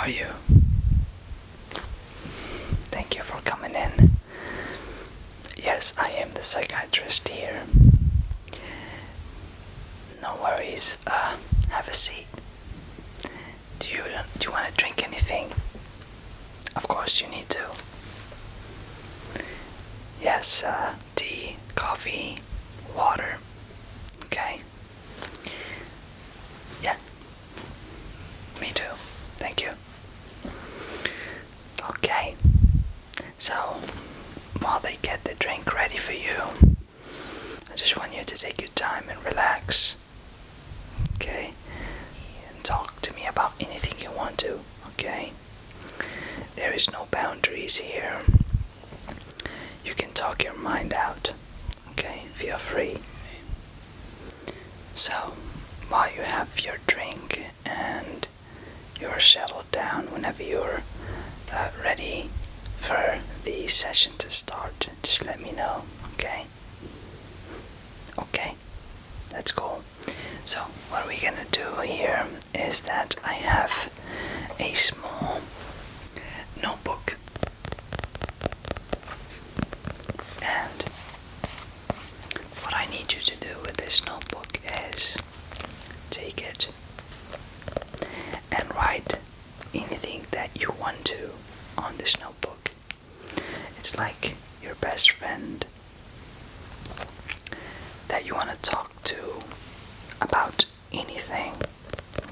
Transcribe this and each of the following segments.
are you? Thank you for coming in. Yes, I am the psychiatrist here. No worries, have a seat. Do you want to drink anything? Of course you need to. Yes, tea, coffee, water. Okay. Yeah. Me too. Thank you. Okay. So, while they get the drink ready for you, I just want you to take your time and relax. Okay? And talk to me about anything you want to. Okay? There is no boundaries here. You can talk your mind out. Okay? Feel free. So, while you have your drink and you're settled down, whenever you're ready for the session to start, just let me know, okay? Okay, that's cool. So, what we're gonna do here is that I have a small notebook, and what I need you to do with this notebook is take it and write anything that you want to on this notebook. It's like your best friend that you want to talk to about anything.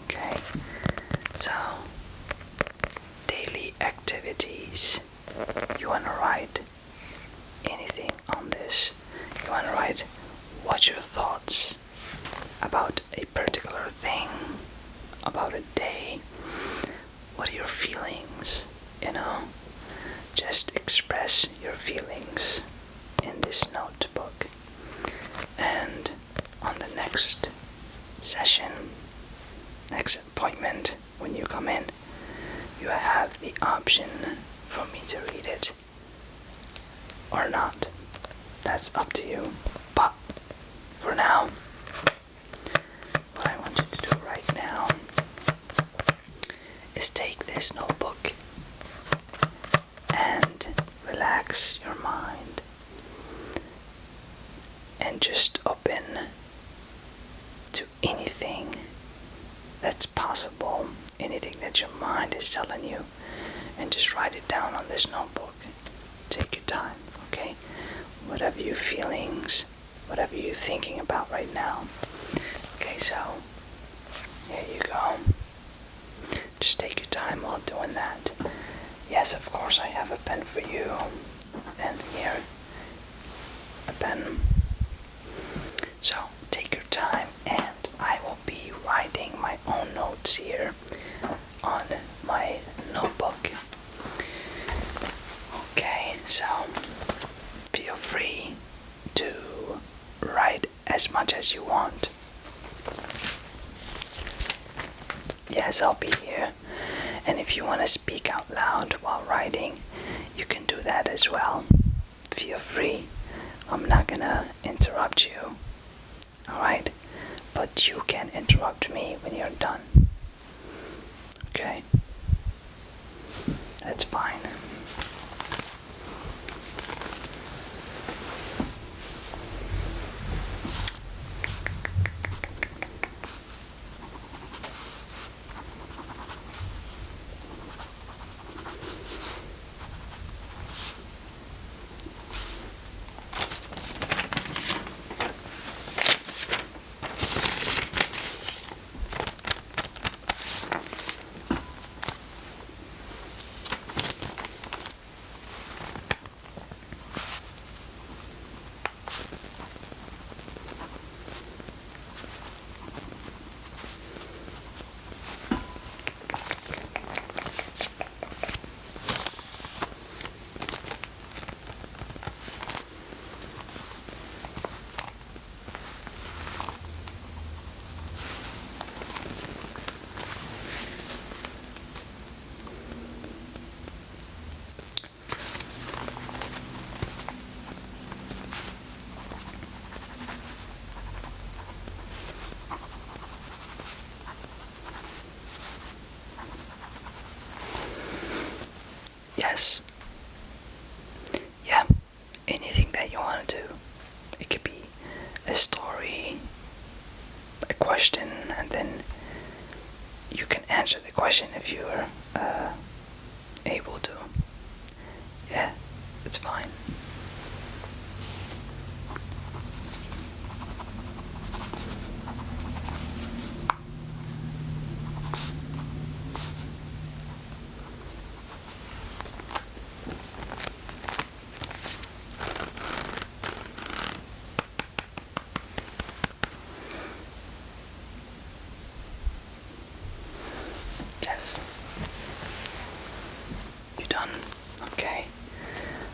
Okay? So, daily activities. You want to write anything on this. You want to write what's your thoughts about a particular thing, about a day. What are your feelings? Just express your feelings in this notebook. And on the next session, next appointment, when you come in, you have the option for me to read it or not. That's up to you. But for now, what I want you to do right now is take this notebook and relax your mind and just open to anything that's possible, anything that your mind is telling you, and just write it down on this notebook. Take your time, okay? Whatever your feelings, whatever you're thinking about right now. Okay, so here you go. Just take your time while doing that. Yes, of course, I have a pen for you. And here, a pen. So, take your time, and I will be writing my own notes here on my notebook. Okay, so feel free to write as much as you want. Yes, I'll be here. And if you want to speak out loud while writing, you can do that as well. Feel free. I'm not gonna interrupt you. Alright? But you can interrupt me when you're done. Okay? That's fine. Yes. Yeah, anything that you want to do. It could be a story, a question, and then you can answer the question if you're able to. Yeah, it's fine. Yes. You done? Okay.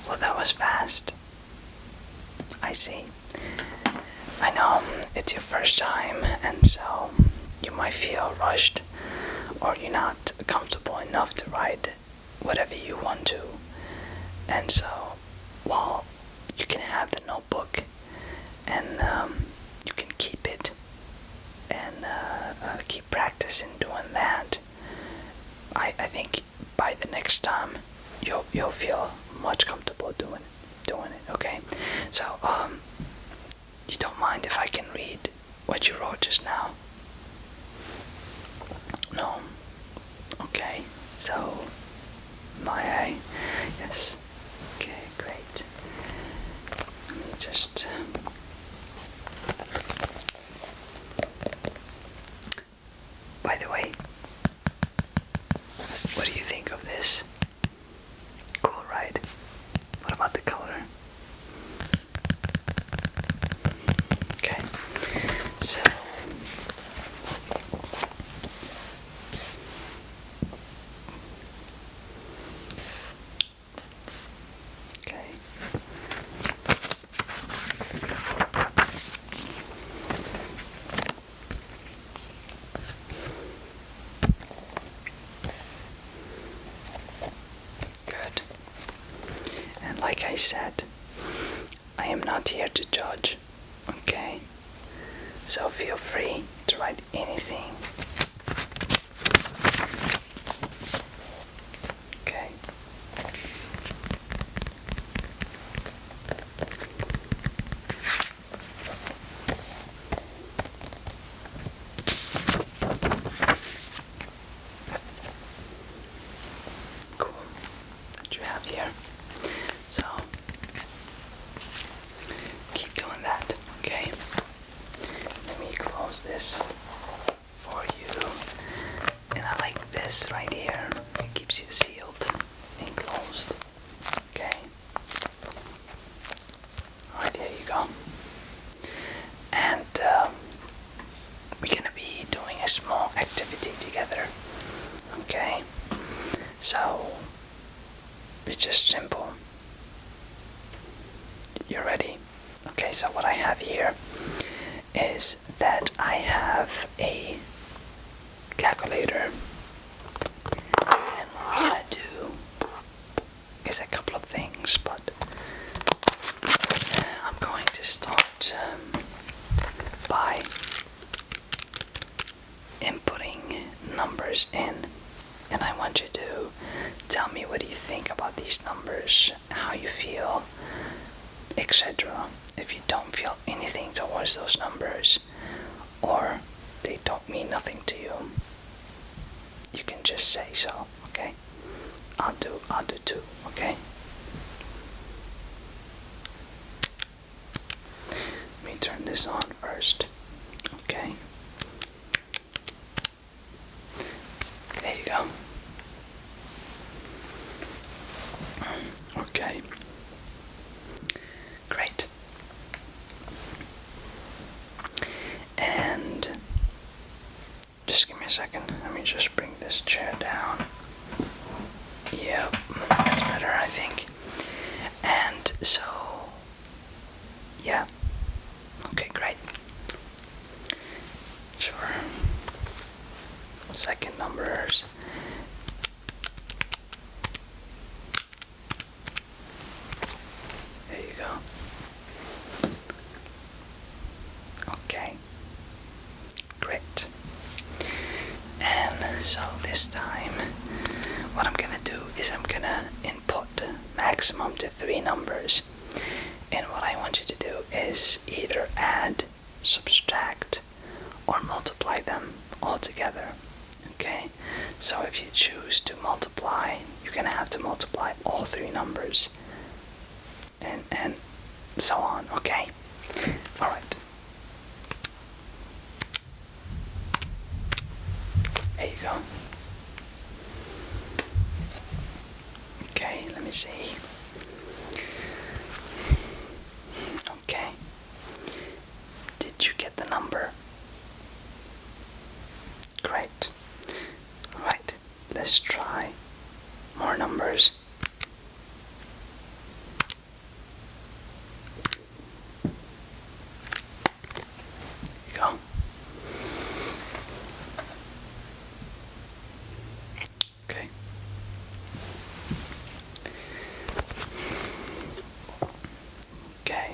Well, that was fast. I see. I know it's your first time, and so you might feel rushed, or you're not comfortable enough to write whatever you want to. And so, well, you can have the notebook, and you can keep it, and keep practicing doing that. I think by the next time you'll feel much comfortable doing it. Okay, so you don't mind if I can read what you wrote just now? No. Okay, so may I? Yes. Okay, great. Let me just by the way, what do you think of this? Cool, right? What about the color? Okay, so okay. Good. And like I said, I am not here to judge, okay? So feel free to write anything. Okay. Cool. That you have here. So keep doing that, okay? Let me close this for you. And I like this right here. It keeps you sealed and closed. Okay. Alright, there you go. And we're gonna be doing a small activity together. Okay. So it's just simple. You're ready? Okay, so what I have here is that I have a calculator, and what we're gonna do is a couple of things, but I'm going to start by inputting numbers in, and I want you to tell me what you think about these numbers, how you feel, etc. If you don't feel anything towards those numbers, or they don't mean nothing to you, you can just say so, okay? I'll do 2, okay? Let me turn this on first, okay? There you go. Okay. Great. And just give me a second. Let me just bring this chair down. Yep, that's better, I think. And so, yeah. Okay, great. Sure. Second numbers. There you go. Okay. Great. And so this time, what I'm gonna do is I'm gonna input maximum to 3 numbers. And what I want you to do is either add, subtract, or multiply them all together. Okay? So if you choose to multiply, you're gonna have to multiply all 3 numbers. And so on, okay? Alright. There you go. Okay, let me see. Okay. Did you get the number? Great. Alright, let's try more numbers. There you go. Okay. Okay.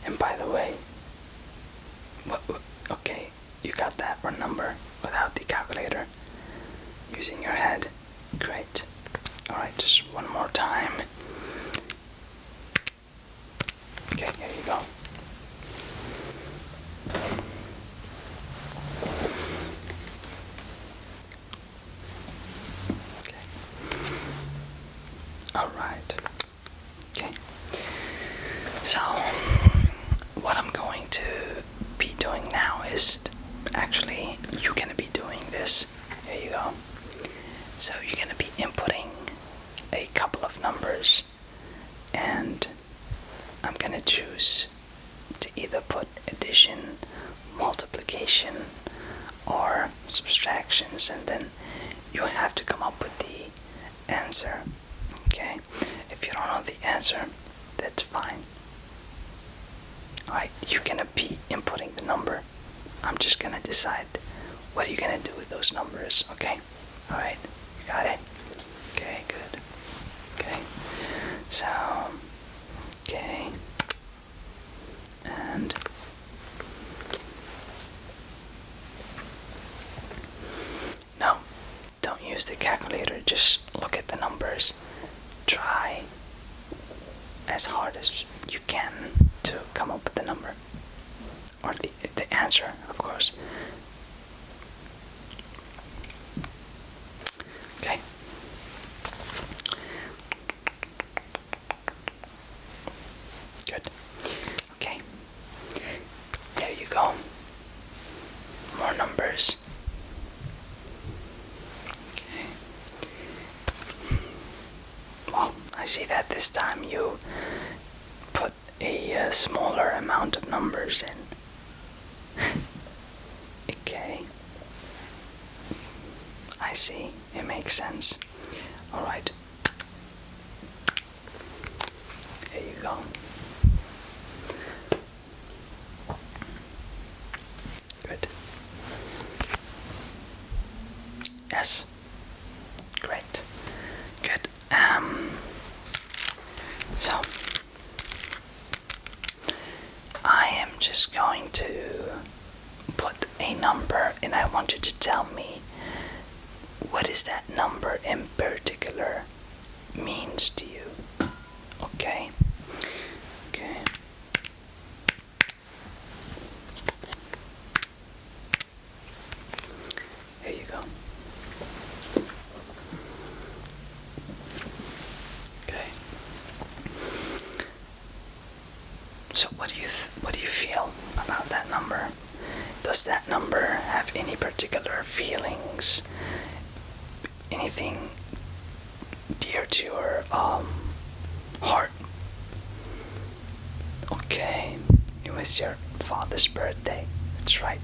And by the way, okay, you got that one number without the calculator, using your head. Great. Alright, just one more time. Okay, here you go. Okay. Alright. Okay. So, what I'm going to be doing now is, actually, you're gonna be doing this. Here you go. So you're gonna be inputting a couple of numbers, and I'm gonna choose to either put addition, multiplication, or subtractions, and then you have to come up with the answer. Okay? If you don't know the answer, that's fine. Alright, you're gonna be inputting the number. I'm just gonna decide what you're gonna do with those numbers, okay? Alright, you got it? Okay, good. Okay, so, okay, and no, don't use the calculator, just look at the numbers. Try as hard as you can to come up with the number, or the answer, of course. Okay. Good. Okay. There you go. More numbers. Okay. Well, I see that this time you put a smaller amount of numbers in. Okay. I see. It makes sense. Alright. Here you go. Good. Yes. Great. Good. So I am just going to put a number, and I want you to tell me what is that number in particular means to you. Okay? Okay. Here you go. Okay. So what do you feel about that number? Does that number have any particular feelings? Anything dear to your heart? Okay, it was your father's birthday. That's right.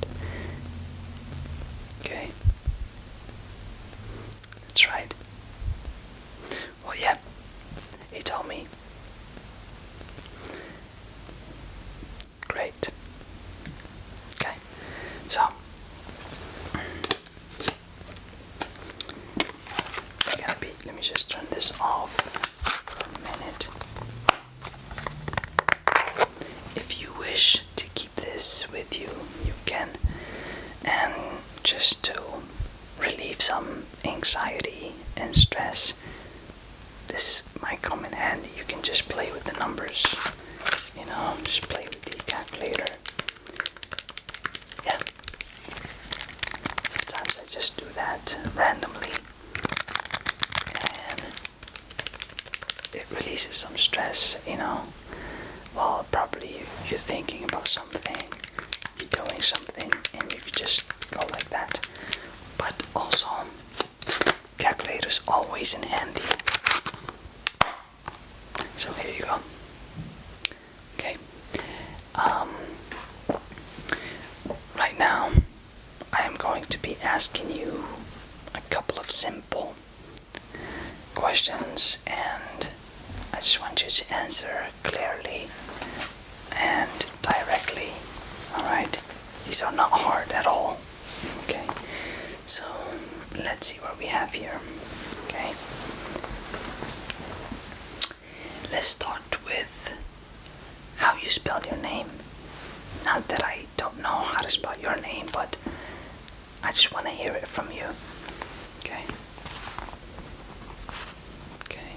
Okay, that's right. Well, yeah, he told me. Great. Okay, so let me just turn this off for a minute. If you wish to keep this with you, you can. And just to relieve some anxiety and stress, this might come in handy. You can just play with the numbers, just play with the calculator. Yeah. Sometimes I just do that randomly, and it releases some stress, while probably you're thinking about something, you're doing something, and you could just go like that. But also, calculator's always in handy. So here you go. Okay. Right now, I am going to be asking you a couple of simple questions, and I just want you to answer clearly and directly. Alright? These are not hard at all. Okay? So, let's see what we have here. Okay? Let's start with how you spell your name. Not that I don't know how to spell your name, but I just want to hear it from you. Okay? Okay.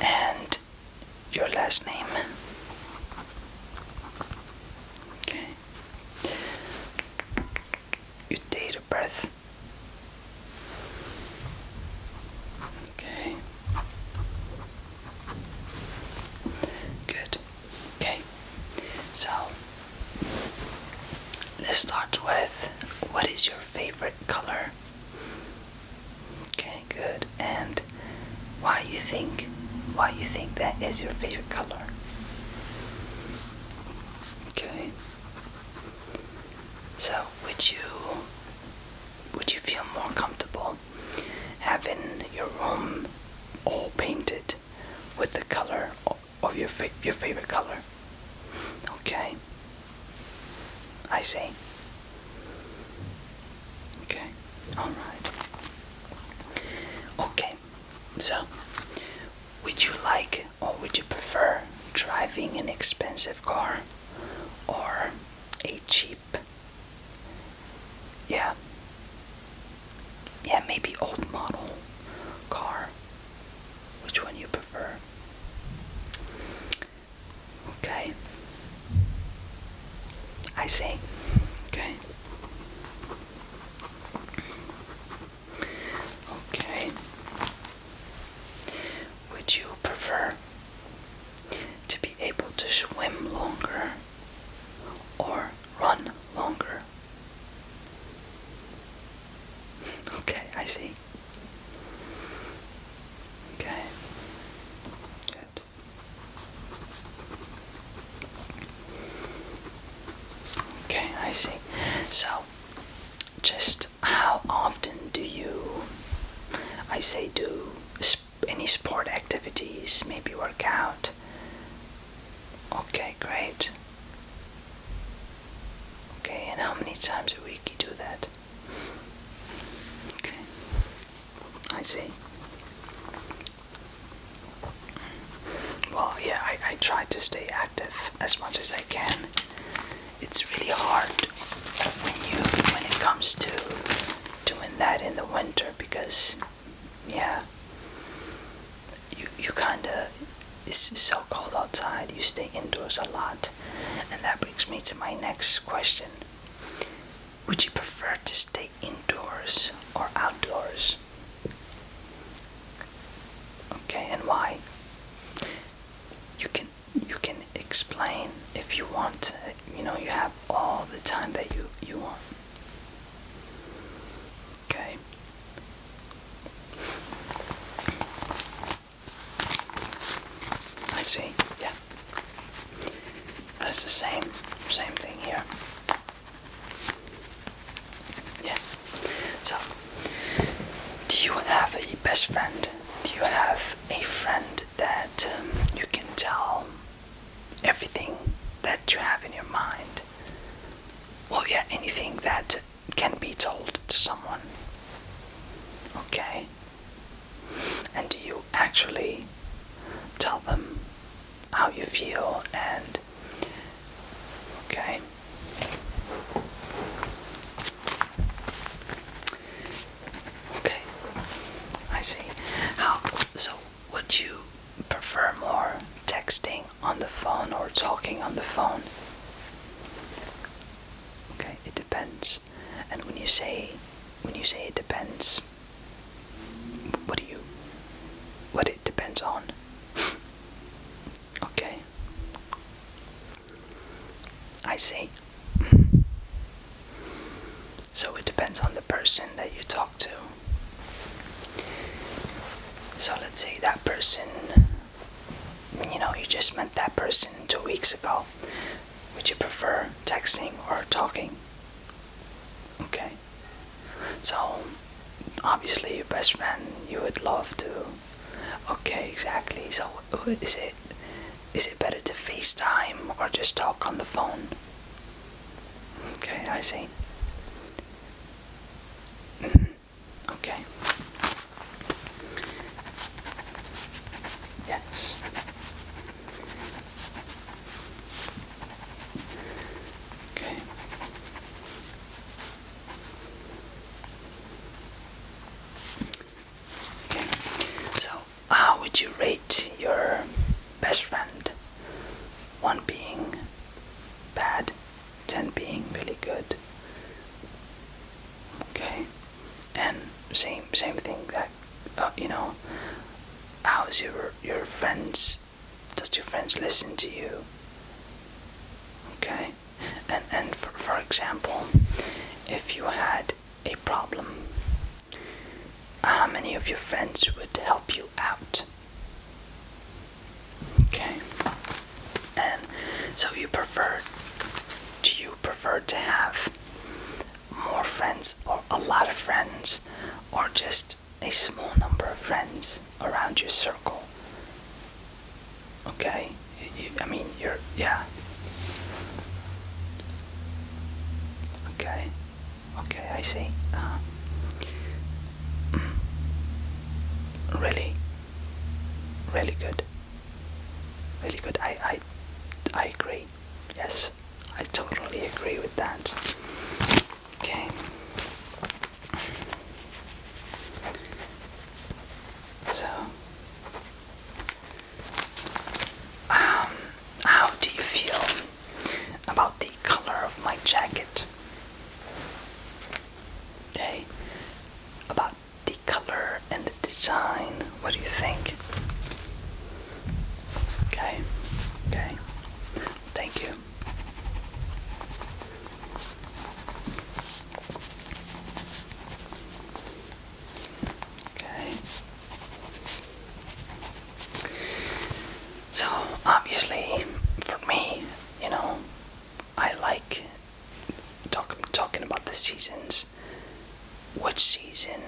And your last name. Okay. Your date of birth. Okay. Good. Okay. So, let's start with, what is your favorite color? Okay, good. And why you think that is your favorite color? Okay. So, would you feel more comfortable having your room all painted with the color of your favorite color? Okay. I see. Okay. Alright. Okay. So, would you like, or would you prefer driving an expensive car or a cheap, maybe old model car? Which one you prefer? Okay. I see. Okay. Okay. Would you prefer to be able to swim longer or run longer? Okay, I see. Okay. Good. Okay, I see. So, just how often do you, do any sport activities, maybe work out? Okay, great. Okay, and how many times a week you do that? Okay, I see. Well, yeah, I try to stay active as much as I can. It's really hard when it comes to doing that in the winter, because you kinda, it's so cold outside, you stay indoors a lot. And that brings me to my next question. Would you prefer to stay indoors or outdoors? Okay, and why? You can explain if you want. You have all the time that you want. Okay. I see. Yeah. That's the same thing here. Yeah. So, do you have a best friend? Do you have a friend that you can tell everything that you have in your mind? Well, yeah, anything that can be told to someone. Okay. And do you actually tell them how you feel? And okay. say it depends, what it depends on? Okay, I see. So it depends on the person that you talk to. So let's say that person, you just met that person 2 weeks ago. Would you prefer texting or talking? Okay. So obviously your best friend, you would love to. Okay, exactly. So is it better to FaceTime or just talk on the phone? Okay, I see. Okay. Yes. Okay. Okay. So, how would you rate your best friend? 1 being bad, 10 being really good. Okay. And same thing that how's your friends? Does your friends listen to you? Okay. And for example, if you had a problem, how many of your friends would help you out? Okay. And so do you prefer to have more friends or a lot of friends, or just a small number of friends around your circle? Okay. Yeah. Okay, I see. Really, really good. Really good. I agree. Yes, I totally agree with that. Okay. So, how do you feel about the color of my jacket? Okay. About the color and the design. What do you think? Okay. Thank you. Okay. So obviously, for me, I like talking about the seasons. Which season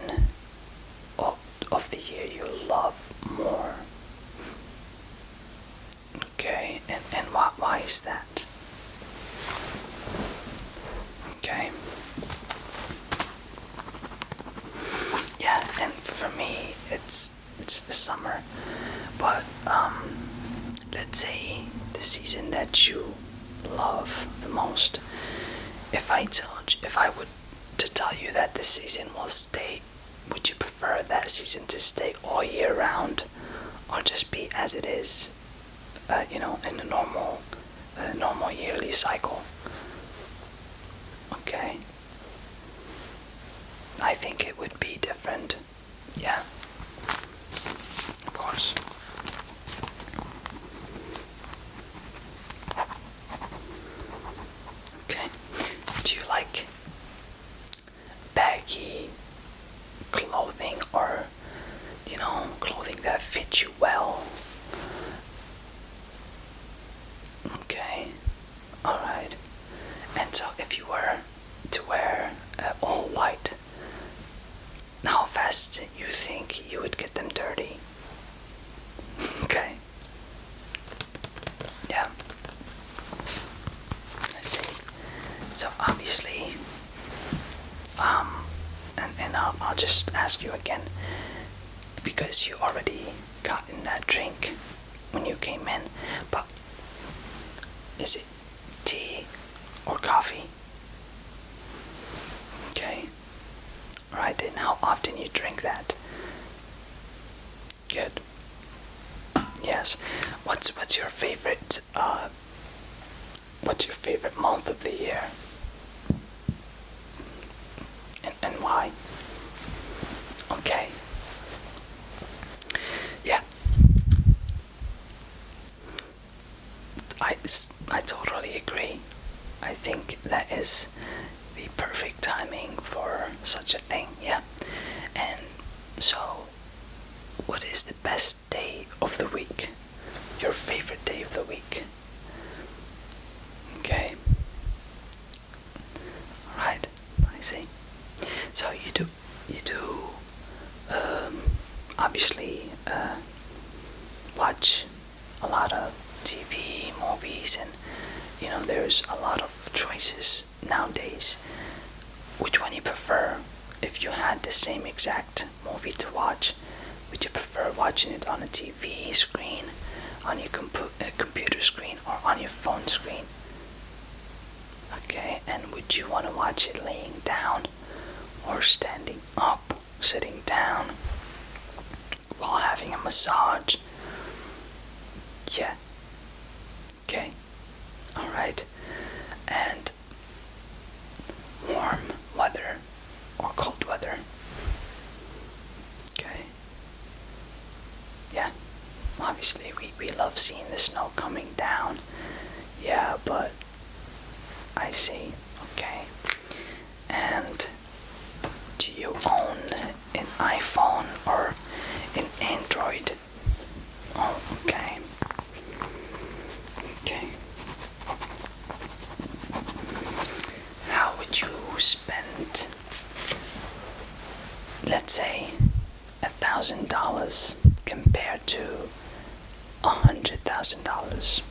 of the year you love more? Okay, and why is that? Okay. Yeah, and for me, it's the summer. But let's say the season that you love the most. If I would to tell you that the season will stay, would you prefer that season to stay all year round, or just be as it is, in the normal yearly cycle? Okay. I think it would be different. Yeah. Of course. Okay. Do you like baggy clothing, or clothing that fits you well? Okay. Alright. And so if you were to wear all white, how fast you think you would get them dirty? Okay. Yeah. I see. So obviously, and I'll just ask you again, because you already got in that drink when you came in, but is it tea or coffee? Okay. Right, and how often you drink that? Good. Yes. What's your favorite month of the year? perfect timing for such a thing, yeah. And so, what is the best day of the week? Your favorite day of the week? Okay. Alright, I see. So you do obviously watch a lot of TV, movies, and there's a lot of choices nowadays. Which one you prefer? If you had the same exact movie to watch, would you prefer watching it on a TV screen, on your computer screen, or on your phone screen? Okay, and would you want to watch it laying down or standing up, sitting down, while having a massage? Yeah. Okay. Alright. And warm weather or cold weather? Okay. Yeah. Obviously we love seeing the snow coming down. Yeah, but I see. Okay. And do you own an iPhone or an Android? Oh, okay. Okay. How would you spend, let's say, $1,000 compared to $100,000?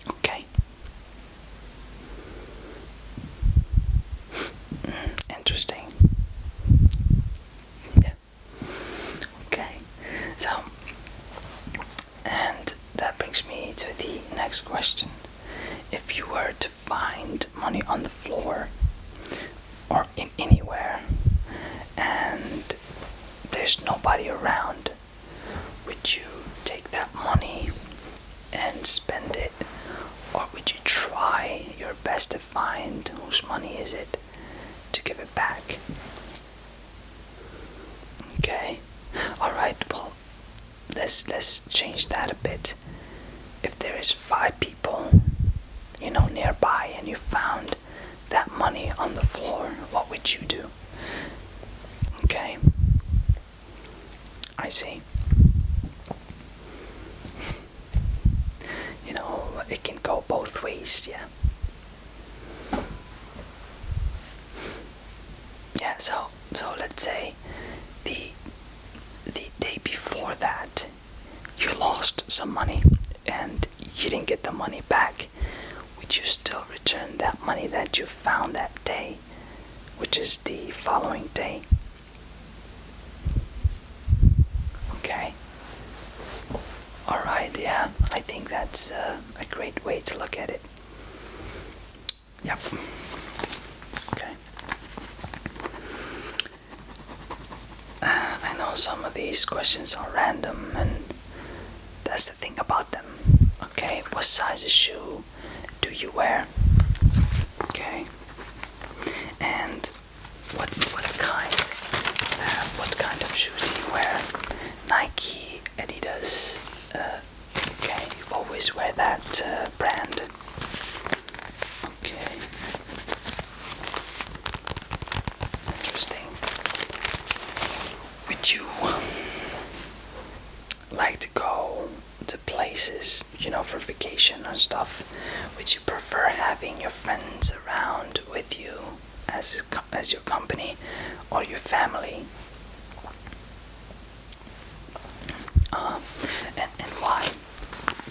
Okay. Interesting. Yeah. Okay. So, and that brings me to the next question. If you were to find money on the floor or in anywhere and there's nobody around, would you take that money and spend it, or would you try your best to find whose money is it to give it back? Okay. Alright, well, let's change that a bit. If there is 5 people nearby and you found that money on the floor, what would you do? Okay. I see. It can go both ways, yeah. Yeah, so let's say the day before that you lost some money and you didn't get the money back. Would you still return that money that you found that day, which is the following day? Okay. Alright, yeah, I think that's a great way to look at it. Yep. Okay. I know some of these questions are random, and that's the thing about them. Okay, what size of shoe do you wear? Okay. And what kind of shoes do you wear? Nike, Adidas. Okay, you always wear that brand. Okay. Interesting. Would you like to go to places, for vacation and stuff? Would you prefer having your friends around with you as your company, or your family? And why?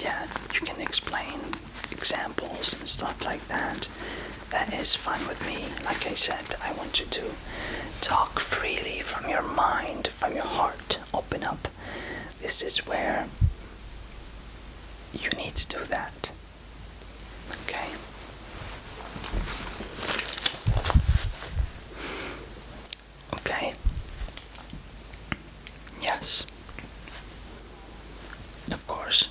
Yeah, you can explain examples and stuff like that. That is fine with me. Like I said, I want you to talk freely from your mind, from your heart. Open up. This is where you need to do that. Okay? Okay? Yes. Of course.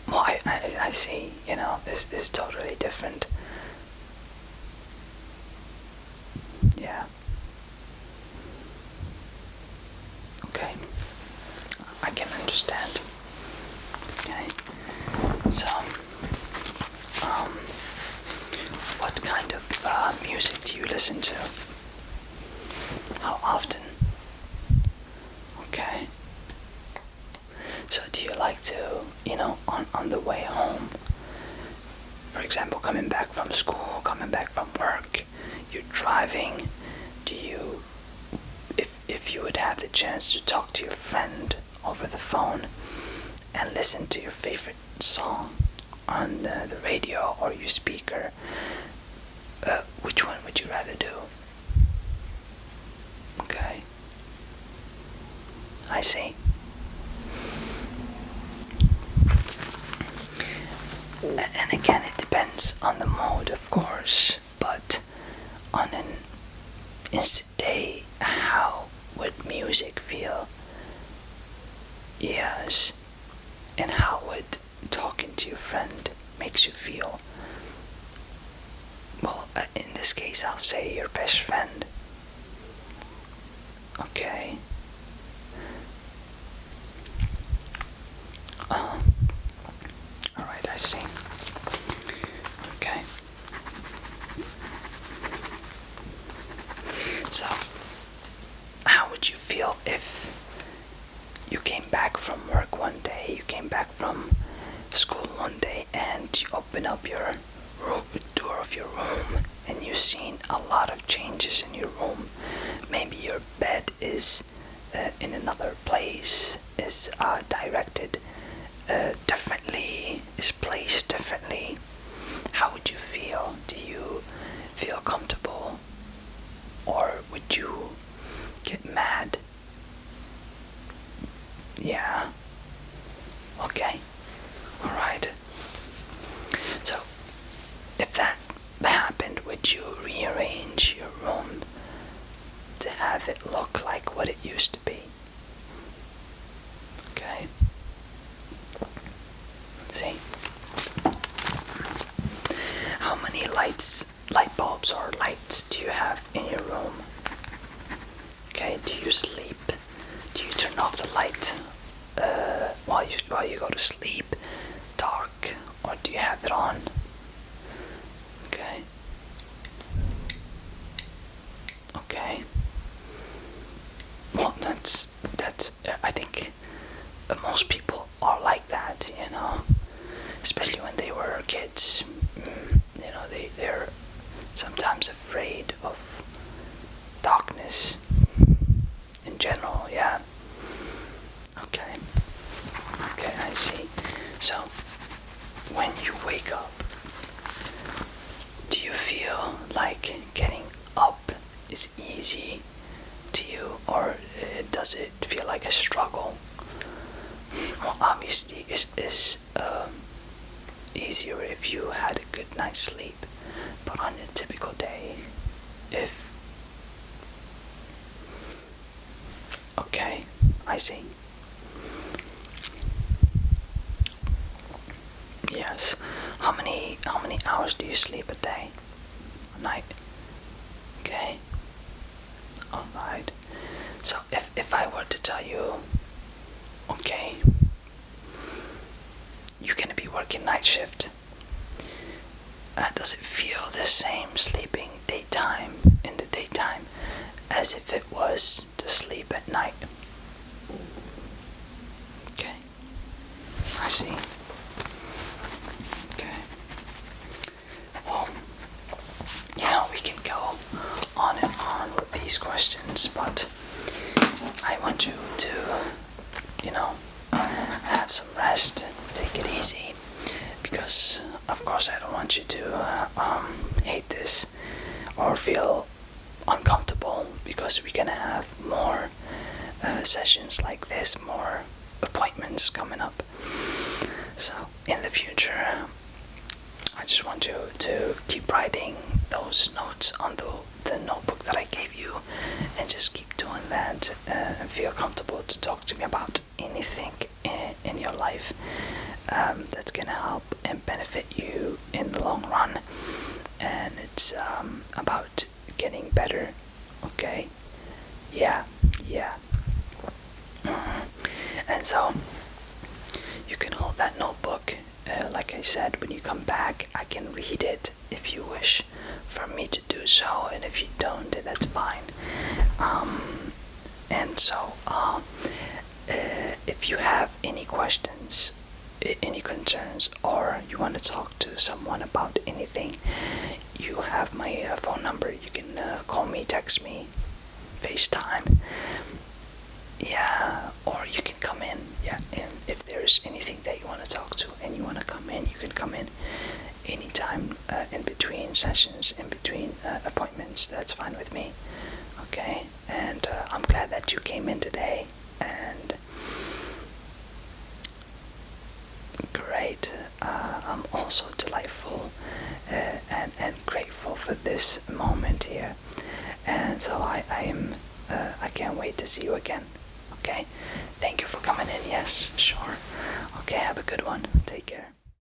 Well, I see, this is totally different. Yeah. Okay. I can understand. Okay. So, music do you listen to? How often? Okay. So do you like to, on the way home, for example, coming back from school, coming back from work, you're driving, do you, if you would have the chance to talk to your friend over the phone and listen to your favorite song on the radio or your speaker, which one would you rather do? Okay. I see. And again, it depends on the mood, of course, but on an instant day, how would music feel? Yes. And how would talking to your friend makes you feel? Well, in this case, I'll say your best friend. Okay. Alright, I see. Okay. So, how would you feel if you came back from work one day, you came back from school one day, and you open up your door of your room and you've seen a lot of changes in your room? Maybe your bed is in another place, is directed differently, is placed differently. How would you feel? Do you feel comfortable, or would you get mad? Yeah. Okay. Alright. So, if that happened, would you rearrange your room to have it look like what it used to be? Okay. See? How many light bulbs or lights do you have in your room? Okay, do you sleep? Do you turn off the light while you go to sleep, dark, or do you have it on? Okay. Okay. Well, that's I think most people are like that, especially when they were kids. They're sometimes afraid of darkness in general. Yeah. Okay, I see. So, when you wake up, do you feel like getting up is easy to you, or does it feel like a struggle? Well, obviously, it's easier if you had a good night's sleep, but on a typical day, Okay, I see. Yes. How many hours do you sleep a day? A night? Okay. Alright. So if I were to tell you, okay, you're gonna be working night shift, does it feel the same sleeping in the daytime as if it was to sleep at night? Okay, I see. Okay. Well, we can go on and on with these questions, but I want you to, have some rest, take it easy, because of course I don't want you to hate this or feel uncomfortable, because we're gonna have more sessions like this, more appointments coming up. So in the future, I just want you to keep writing those notes on the notebook that I gave you, and just keep doing that and feel comfortable to talk to me about anything in your life that's gonna help and benefit you in the long run. And it's about getting better. Okay? Yeah. And so you can hold that notebook. Like I said, when you come back, I can read it if you wish for me to do so, and if you don't, that's fine. And so, if you have any questions, any concerns, or you want to talk to someone about anything, you have my phone number. You can call me, text me, FaceTime. Yeah, or you can come in. Yeah, and if there's anything that you want to talk to and you want to come in, you can come in anytime in between sessions, in between appointments. That's fine with me. Okay, and I'm glad that you came in today. And great. I'm also delightful and grateful for this moment here. And so I can't wait to see you again. Okay, thank you for coming in. Yes, sure. Okay, have a good one.